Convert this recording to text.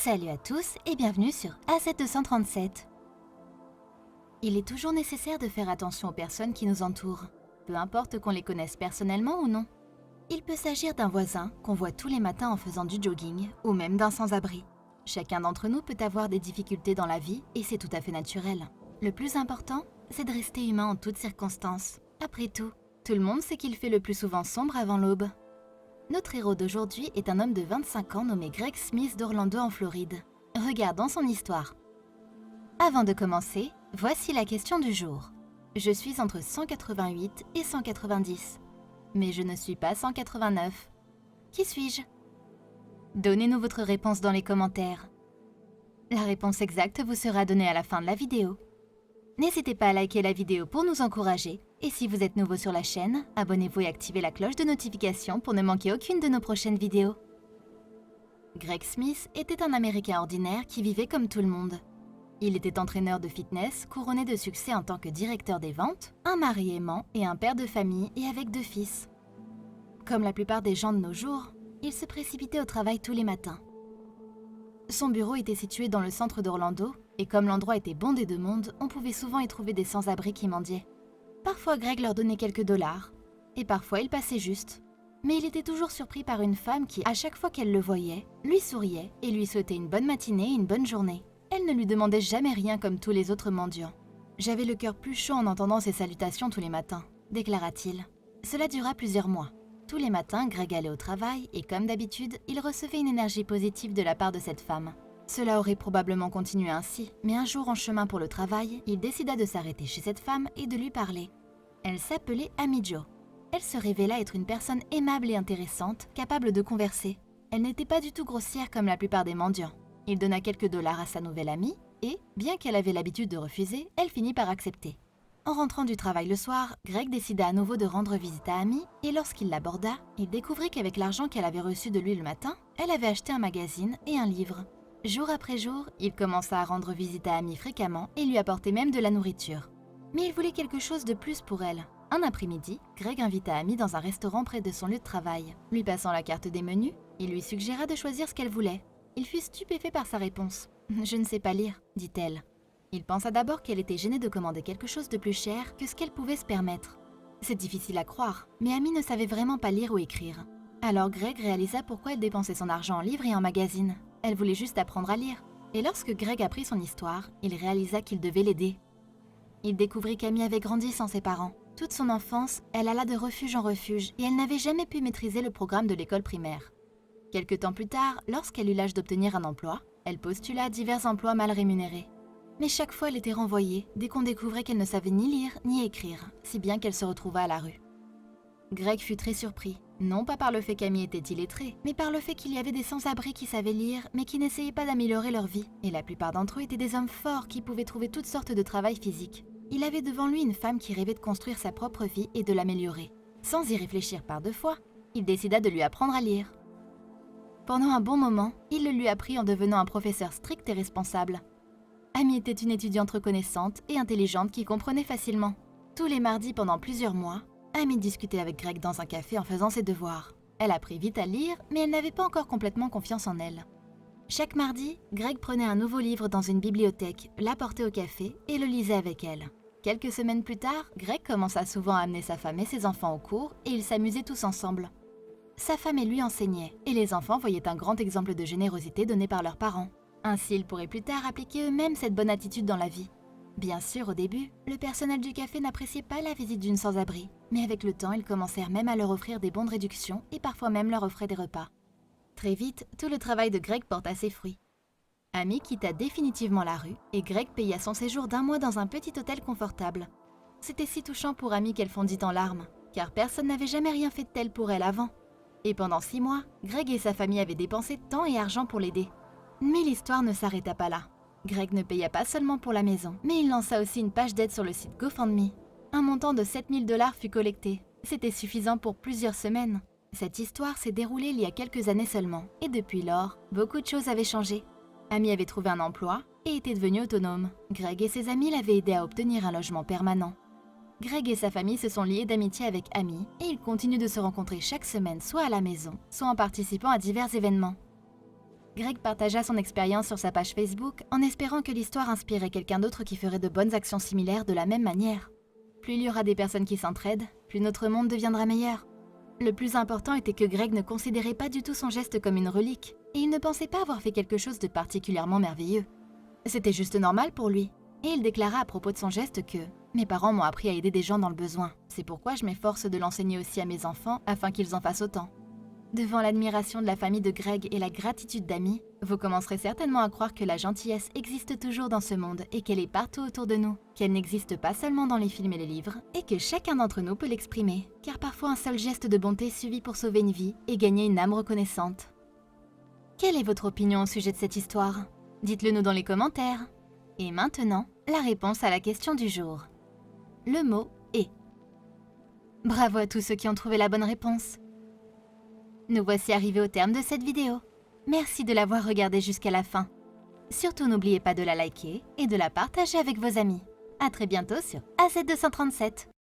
Salut à tous et bienvenue sur A737. Il est toujours nécessaire de faire attention aux personnes qui nous entourent, peu importe qu'on les connaisse personnellement ou non. Il peut s'agir d'un voisin qu'on voit tous les matins en faisant du jogging ou même d'un sans-abri. Chacun d'entre nous peut avoir des difficultés dans la vie et c'est tout à fait naturel. Le plus important, c'est de rester humain en toutes circonstances. Après tout le monde sait qu'il fait le plus souvent sombre avant l'aube. Notre héros d'aujourd'hui est un homme de 25 ans nommé Greg Smith d'Orlando en Floride. Regardons son histoire. Avant de commencer, voici la question du jour. Je suis entre 188 et 190, mais je ne suis pas 189. Qui suis-je? Donnez-nous votre réponse dans les commentaires. La réponse exacte vous sera donnée à la fin de la vidéo. N'hésitez pas à liker la vidéo pour nous encourager. Et si vous êtes nouveau sur la chaîne, abonnez-vous et activez la cloche de notification pour ne manquer aucune de nos prochaines vidéos. Greg Smith était un Américain ordinaire qui vivait comme tout le monde. Il était entraîneur de fitness, couronné de succès en tant que directeur des ventes, un mari aimant et un père de famille et avec 2 fils. Comme la plupart des gens de nos jours, il se précipitait au travail tous les matins. Son bureau était situé dans le centre d'Orlando, et comme l'endroit était bondé de monde, on pouvait souvent y trouver des sans-abri qui mendiaient. Parfois Greg leur donnait quelques dollars, et parfois il passait juste. Mais il était toujours surpris par une femme qui, à chaque fois qu'elle le voyait, lui souriait et lui souhaitait une bonne matinée et une bonne journée. Elle ne lui demandait jamais rien comme tous les autres mendiants. « J'avais le cœur plus chaud en entendant ces salutations tous les matins », déclara-t-il. Cela dura plusieurs mois. Tous les matins, Greg allait au travail et comme d'habitude, il recevait une énergie positive de la part de cette femme. Cela aurait probablement continué ainsi, mais un jour en chemin pour le travail, il décida de s'arrêter chez cette femme et de lui parler. Elle s'appelait Amy Jo. Elle se révéla être une personne aimable et intéressante, capable de converser. Elle n'était pas du tout grossière comme la plupart des mendiants. Il donna quelques dollars à sa nouvelle amie et, bien qu'elle avait l'habitude de refuser, elle finit par accepter. En rentrant du travail le soir, Greg décida à nouveau de rendre visite à Amy et lorsqu'il l'aborda, il découvrit qu'avec l'argent qu'elle avait reçu de lui le matin, elle avait acheté un magazine et un livre. Jour après jour, il commença à rendre visite à Amy fréquemment et lui apportait même de la nourriture. Mais il voulait quelque chose de plus pour elle. Un après-midi, Greg invita Amy dans un restaurant près de son lieu de travail. Lui passant la carte des menus, il lui suggéra de choisir ce qu'elle voulait. Il fut stupéfait par sa réponse. « Je ne sais pas lire », dit-elle. Il pensa d'abord qu'elle était gênée de commander quelque chose de plus cher que ce qu'elle pouvait se permettre. C'est difficile à croire, mais Amy ne savait vraiment pas lire ou écrire. Alors Greg réalisa pourquoi elle dépensait son argent en livres et en magazines. Elle voulait juste apprendre à lire. Et lorsque Greg apprit son histoire, il réalisa qu'il devait l'aider. Il découvrit qu'Amy avait grandi sans ses parents. Toute son enfance, elle alla de refuge en refuge et elle n'avait jamais pu maîtriser le programme de l'école primaire. Quelque temps plus tard, lorsqu'elle eut l'âge d'obtenir un emploi, elle postula à divers emplois mal rémunérés. Mais chaque fois, elle était renvoyée dès qu'on découvrait qu'elle ne savait ni lire ni écrire, si bien qu'elle se retrouva à la rue. Greg fut très surpris, non pas par le fait qu'Amy était illettrée, mais par le fait qu'il y avait des sans-abri qui savaient lire mais qui n'essayaient pas d'améliorer leur vie. Et la plupart d'entre eux étaient des hommes forts qui pouvaient trouver toutes sortes de travail physique. Il avait devant lui une femme qui rêvait de construire sa propre vie et de l'améliorer. Sans y réfléchir par 2 fois, il décida de lui apprendre à lire. Pendant un bon moment, il le lui apprit en devenant un professeur strict et responsable. Amy était une étudiante reconnaissante et intelligente qui comprenait facilement. Tous les mardis pendant plusieurs mois, Amy discutait avec Greg dans un café en faisant ses devoirs. Elle apprit vite à lire, mais elle n'avait pas encore complètement confiance en elle. Chaque mardi, Greg prenait un nouveau livre dans une bibliothèque, l'apportait au café et le lisait avec elle. Quelques semaines plus tard, Greg commença souvent à amener sa femme et ses enfants au cours et ils s'amusaient tous ensemble. Sa femme et lui enseignaient, et les enfants voyaient un grand exemple de générosité donné par leurs parents. Ainsi, ils pourraient plus tard appliquer eux-mêmes cette bonne attitude dans la vie. Bien sûr, au début, le personnel du café n'appréciait pas la visite d'une sans-abri, mais avec le temps, ils commencèrent même à leur offrir des bons de réduction et parfois même leur offraient des repas. Très vite, tout le travail de Greg porta ses fruits. Amy quitta définitivement la rue et Greg paya son séjour d'1 mois dans un petit hôtel confortable. C'était si touchant pour Amy qu'elle fondit en larmes, car personne n'avait jamais rien fait de tel pour elle avant. Et pendant 6 mois, Greg et sa famille avaient dépensé temps et argent pour l'aider. Mais l'histoire ne s'arrêta pas là. Greg ne paya pas seulement pour la maison, mais il lança aussi une page d'aide sur le site GoFundMe. Un montant de 7 000 $ fut collecté. C'était suffisant pour plusieurs semaines. Cette histoire s'est déroulée il y a quelques années seulement, et depuis lors, beaucoup de choses avaient changé. Amy avait trouvé un emploi et était devenue autonome. Greg et ses amis l'avaient aidé à obtenir un logement permanent. Greg et sa famille se sont liés d'amitié avec Amy et ils continuent de se rencontrer chaque semaine soit à la maison, soit en participant à divers événements. Greg partagea son expérience sur sa page Facebook en espérant que l'histoire inspirerait quelqu'un d'autre qui ferait de bonnes actions similaires de la même manière. Plus il y aura des personnes qui s'entraident, plus notre monde deviendra meilleur. Le plus important était que Greg ne considérait pas du tout son geste comme une relique, et il ne pensait pas avoir fait quelque chose de particulièrement merveilleux. C'était juste normal pour lui, et il déclara à propos de son geste que « Mes parents m'ont appris à aider des gens dans le besoin, c'est pourquoi je m'efforce de l'enseigner aussi à mes enfants afin qu'ils en fassent autant. » Devant l'admiration de la famille de Greg et la gratitude d'amis, vous commencerez certainement à croire que la gentillesse existe toujours dans ce monde et qu'elle est partout autour de nous, qu'elle n'existe pas seulement dans les films et les livres, et que chacun d'entre nous peut l'exprimer, car parfois un seul geste de bonté suffit pour sauver une vie et gagner une âme reconnaissante. Quelle est votre opinion au sujet de cette histoire? Dites-le nous dans les commentaires. Et maintenant, la réponse à la question du jour. Le mot est. Bravo à tous ceux qui ont trouvé la bonne réponse. Nous voici arrivés au terme de cette vidéo. Merci de l'avoir regardée jusqu'à la fin. Surtout n'oubliez pas de la liker et de la partager avec vos amis. À très bientôt sur AZ237.